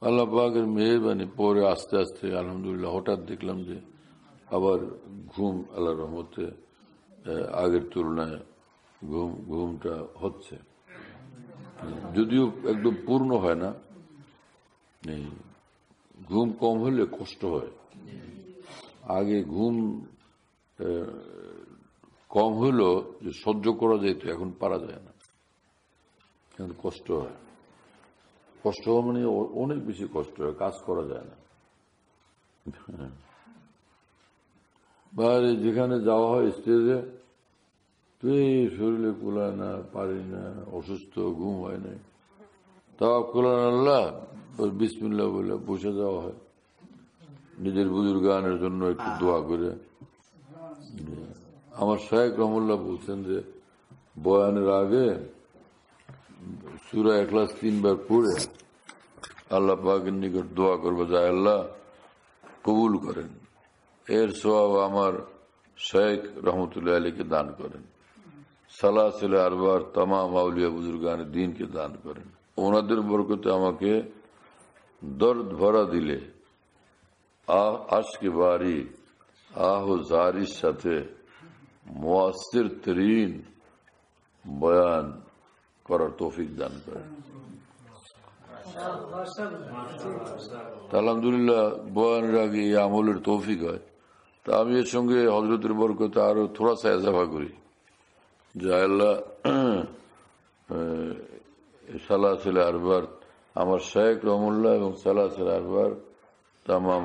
আল্লাহ পাকের মেহেরবানি, পরে আস্তে আস্তে আলহামদুলিল্লাহ হঠাৎ দেখলাম যে আবার ঘুম আল্লাহর রহমতে আগের তুলনায় ঘুমটা হচ্ছে, যদিও একদম পূর্ণ হয় না। ঘুম কম হলে কষ্ট হয়, আগে ঘুম কম হইলেও যে সহ্য করা যেত, এখন পারা যায় না, এখন কষ্ট হয়। কষ্ট হওয়া মানে অনেক বেশি কষ্ট হয়, কাজ করা যায় না। বাইরে যেখানে যাওয়া হয় স্টেজে, তুই শরীরে কুলায় না, পারি না, অসুস্থ, ঘুম হয় না, তাওয়াক্কুলান আল্লাহ বিসমিল্লাহ বলে বসে যাওয়া হয়, নিজের বুজুর্গানের জন্য একটু দোয়া করে। আমার শায়েখ রহমুল্লাহ বলছেন যে বয়ানের আগে সূরা ইখলাস 3 বার পড়ে আল্লাহ পাকের নিকট দোয়া করবো, যায় আল্লাহ কবুল করেন, এর সওয়াব আমার শায়েখ রহমতুল্লাহ আলীকে দান করেন, সালাসিল আরবার তামাম আউলিয়া বুজুর্গানের দ্বীনকে দান করেন, ওনাদের বরকতে আমাকে দর্দ ভরা দিলে আজকে বাড়ি আহ জারির সাথে মুয়াসসির তরিন বয়ান করার তৌফিক দান করেন। আলহামদুলিল্লাহ বয়ানের আগে এই আমলের তৌফিক হয়। তা আমি এর সঙ্গে হযরতের বরকতে আরো থোড়া সা ইজাফা করি যে আল্লাহ সালাসিল আরবার আমার শায়েখ রহমুল্লাহ এবং সালাসিল আরবার তামাম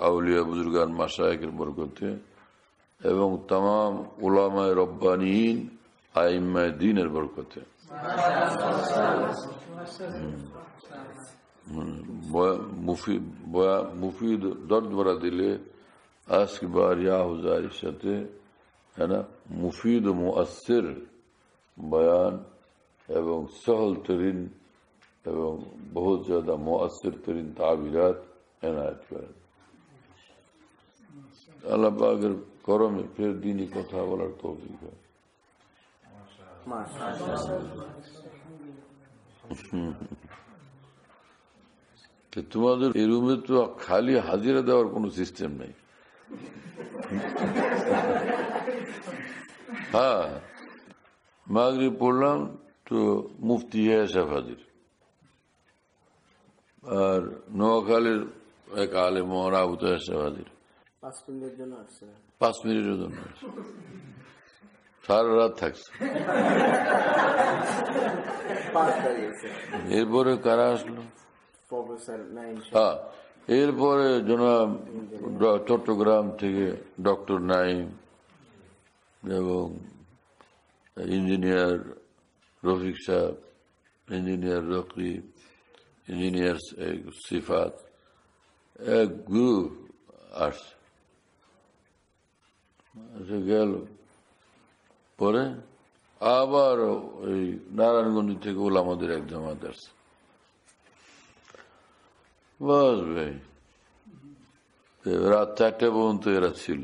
আউলিয়া বুজুর্গান মাশায়েখের বরকতে এবং তামাম উলামায়ে রব্বানিয়িন আইম্মায়ে দ্বীনের বরকতে মুফিদ দর্দ ভরা দিলে আজকে বার ইয়া হুজারির সাথে है ना, मुफीद व मुअस्सिर बयान एवं सहल तरीन एवं बहुत ज्यादा मुअस्सिर तरीन ताबीरात इनायत करें। अल्लाह पाक अगर करमे फिर दीनी कथा বলার তৌফিক হয়। তোমাদের এই রুমে তো খালি হাজিরা দেওয়ার কোনো সিস্টেম নেই। হ্যাঁ, মাগরিব পড়লাম তো মুফতি সাহেব হাজির, আর নোয়াখালীর এক আলেম মৌলানা আবু তাহের সাহেব হাজির। 5 মিনিটের জন্য আসছে, সারা রাত থাকছে। এরপরে কারা আসলো? হ্যাঁ, এরপরে জনাব চট্টগ্রাম থেকে ডক্টর নাইম এবং ইঞ্জিনিয়ার রফিক সাহেব, ইঞ্জিনিয়ার রকিব, ইঞ্জিনিয়ার সিফাত, এক গ্রুপ আসছে। গেল পরে আবার ওই নারায়ণগঞ্জ থেকে ওলামাদের এক জামাত আসছে। বাস ভাই, রাত 4টা পর্যন্ত এরা ছিল।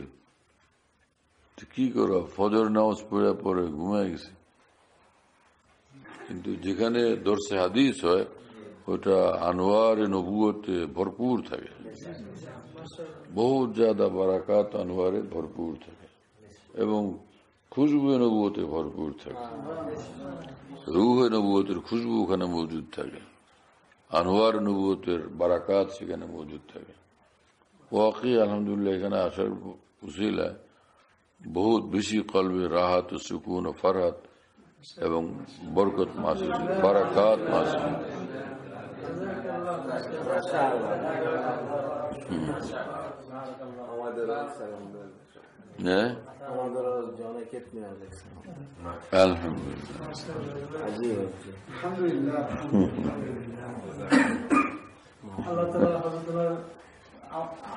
কি করো, ফজর নামাজ পড়ে পরে ঘুমায় গেছে। কিন্তু যেখানে দর্শে হাদিস হয় ওটা আনোয়ারে নবুয়তে ভরপুর থাকে, বহুত ज्यादा বারাকাত আনোয়ারে ভরপুর থাকে এবং খুশবু নবুয়তে ভরপুর থাকে। রূহে নবুয়তের খুশবু ওখানে মজুদ থাকে, আনোয়ার নবুয়তের বারাকাত সেখানে মজুদ থাকে। ওয়াকি আলহামদুলিল্লাহ এখানে আসার উসিলায় বহুত বেশি কলবে রাহাত ও সুকুন ও ফরহাত এবং বরকত মাসে, বারাকাত মাসে।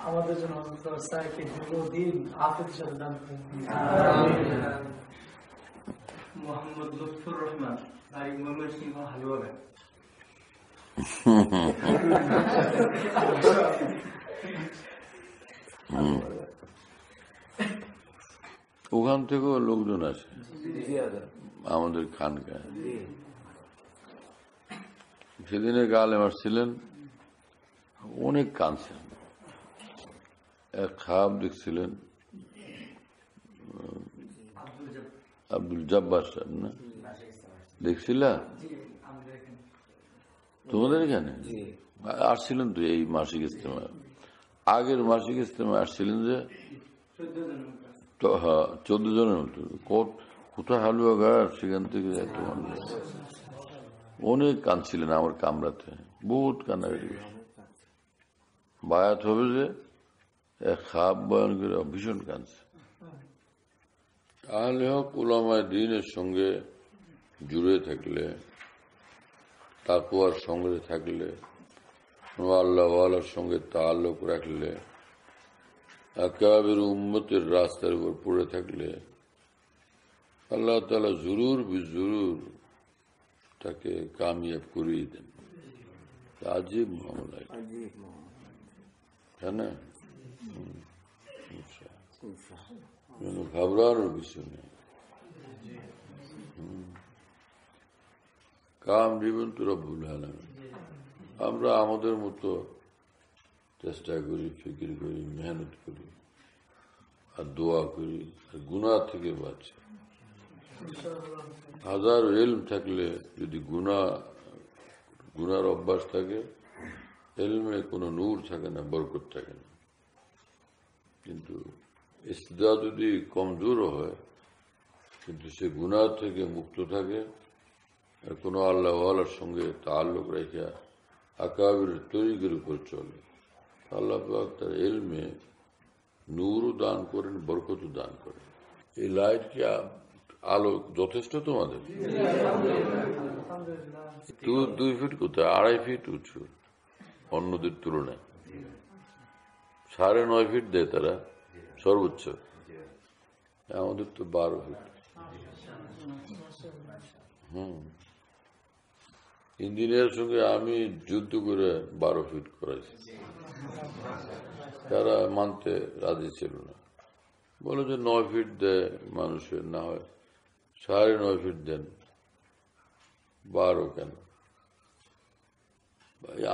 আমাদের জন্য দীর্ঘদিন আফিয়াতের সাথে দান করেন। মোহাম্মদ লুৎফুর রহমান ভাই, ময়মনসিংহ হালুয়াঘাট। ওখান থেকেও লোকজন আছে আমাদের খানকায়। সেদিন এক আলেম আসছিলেন, অনেক কাঁদছেন। এক খাব দেখছিলেন, আব্দুল জব্বার সাহেব না, দেখছিলা তোমাদের এখানে আসছিলেন তো এই মাসিক ইজতেমা, আগের মাসিক ইজতেমা আসছিলেন যে 14 জনের মতো। কোথায় হালুয়াঘাট, সেখান থেকে এত মানুষ অনেক কাঁদছিলেন আমার কামরাতে, বহুত কান্নাকাটি। বায়াত হবে যে এক খাব বয়ান করে ভীষণ কাঁদছে। আহলে হক উলামায়ে দ্বীনের সঙ্গে জুড়ে থাকলে, তাকওয়ার সঙ্গে থাকলে, আল্লাহ ওয়ালার সঙ্গে তাআল্লুক রাখলে, আকাবির উম্মতের রাস্তার উপর পড়ে থাকলে আল্লাহ তাআলা জরুর বিজরুর তাকে কামিয়াব করিয়ে দেন। আজীব মামলা, তাই না? ঘাবড়ানোর কিছু নেই। কাম দিবেন তো রব্বুল আলামিন। আমরা আমাদের মতো চেষ্টা করি, ফিকির করি, মেহনত করি আর দোয়া করি, আর গুনাহ থেকে বাঁচি। হাজার ইলম থাকলে যদি গুনার অভ্যাস থাকে, ইলমে কোনো নূর থাকে না, বরকত থাকে না। কিন্তু ইস্তিদা যদি কমজোর হয়, কিন্তু সে গুনাহ থেকে মুক্ত থাকে, কোনো আল্লাহ ওয়ালার সঙ্গে তাআল্লুক রেখে আকাবির তরিকের উপর চলে, আল্লাহ পাক তার ইলমে নূরও দান করেন, বরকতও দান করেন। এই লাইট কি আলো যথেষ্ট তোমাদের? 2 ফিট কোথায়, 2.5 ফিট উঁচু অন্যদের তুলনায়। 9.5 ফিট দেয় তারা সর্বোচ্চ। আমাদের তো 12 ফিট। ইঞ্জিনিয়ারের সঙ্গে আমি যুদ্ধ করে 12 ফিট করাইছি, তারা মানতে রাজি ছিল না, বলে যে 9 ফিট দেয় মানুষের, না হয় 9.5 ফিট দেন, 12 কেন?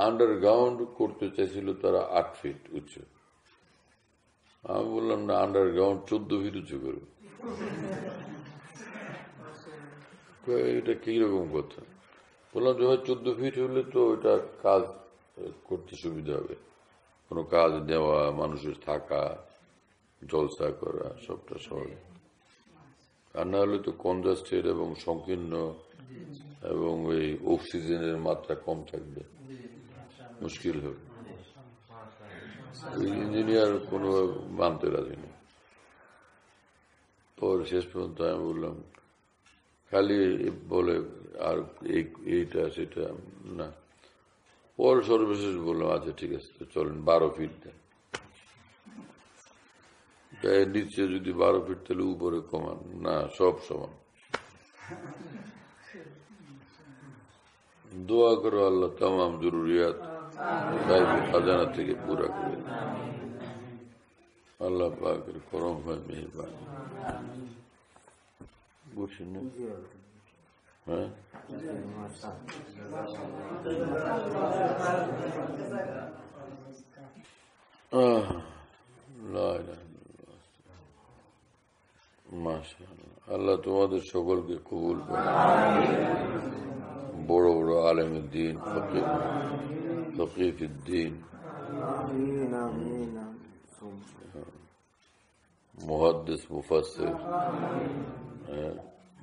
আন্ডারগ্রাউন্ড করতে চাইছিল তারা 8 ফিট উচ্চ। আমি বললাম না, আন্ডারগ্রাউন্ড 14 ফিট উঁচু করবে। এটা কিরকম কথা? বললাম যে 14 ফিট হলে তো এটা কাজ করতে সুবিধা হবে, কোনো কাজ দেওয়া, মানুষের থাকা, জলসা করা, সবটা সহজ। আর না হলে তো কনজাস্টেড এবং সংকীর্ণ এবং ওই অক্সিজেনের মাত্রা কম থাকবে, মুশকিল হবে। ইঞ্জিনিয়ার কোনো মানতে রাজি নেই। পরে শেষ পর্যন্ত আমি বললাম, খালি বলে আর এইটা সেটা না। পরে সর্বশেষ বললাম, আচ্ছা ঠিক আছে, চলেন 12 ফিট দেন। নিচে যদি 12 ফিট, তাহলে উপরে কমান না, সব সমান। দোয়া করো আল্লাহ তামাম জরুরিয়াত খাজানা থেকে পুরা করে, আল্লাহ পাকের করম হয়, মেহরবানি। বুঝছেন না? হ্যাঁ, মাশাআল্লাহ। আল্লাহ তোমাদের সকলকে কবুল করে, বড় বড় আলেমের দিন, ফকিহ দ্বীন, মুহাদ্দিস, মুফাসসির,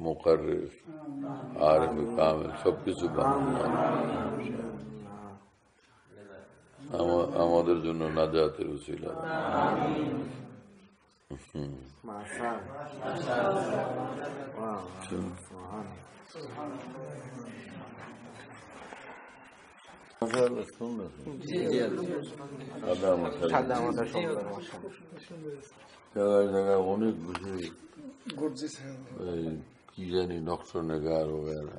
মুকাররির, আরিফ কামিল, সবকিছু আমাদের জন্য নাজাতের উসিলা। জায়গায় অনেক বেশি কি জানি নকশা নেগার ওগেরা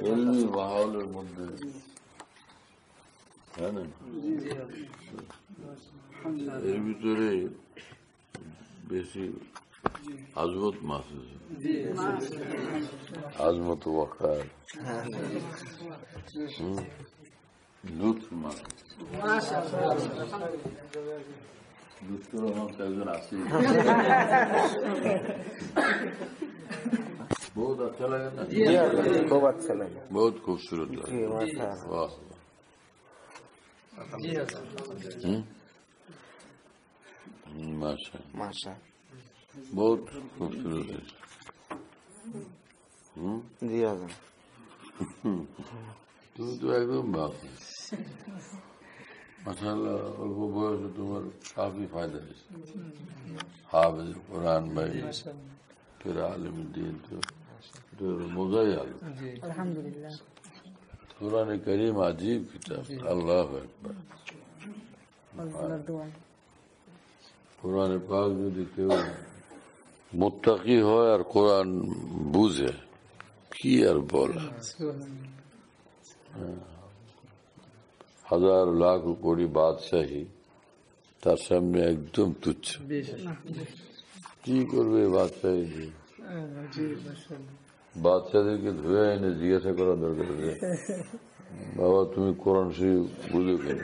এলমি মাহলের মধ্যে, হ্যাঁ না, এর ভিতরে বেশি আজমত মাছ আছে, আজমত ওয়াকার, লুৎফ মাছ, লুৎফুর রহমান একজন আছে, बहुत अच्छा लगा ना? खूब अच्छा लगा, बहुत खूबसूरत लगा, वाह माशा माशा, बहुत खूबसूरत है। जी हजरत, তুমি তো একদম বাপ, মাশাআল্লাহ। অল্প বয়সে তোমার কাফি ফায়দা হয়েছে, হাফেজ কোরআন ভাই, फिर आलिम दीन, तो मजा ही आ गया। अल्हम्दुलिल्लाह। कुरान करीम अजीब किताब, अल्लाह अकबर। कुरान पाक যদি কেউ মুত্তাকি হয় আর কোরআন বুঝে, কি আর বলা, হাজার লাখ কোটি বাদশাহী তার সামনে একদম তুচ্ছ। কি করবে বাদশাহী দিয়ে? বাচ্চাদেরকে ধুয়ে এনে জিজ্ঞাসা করা দরকার, বাবা তুমি কোরআন শরীফ বুঝো কিনা?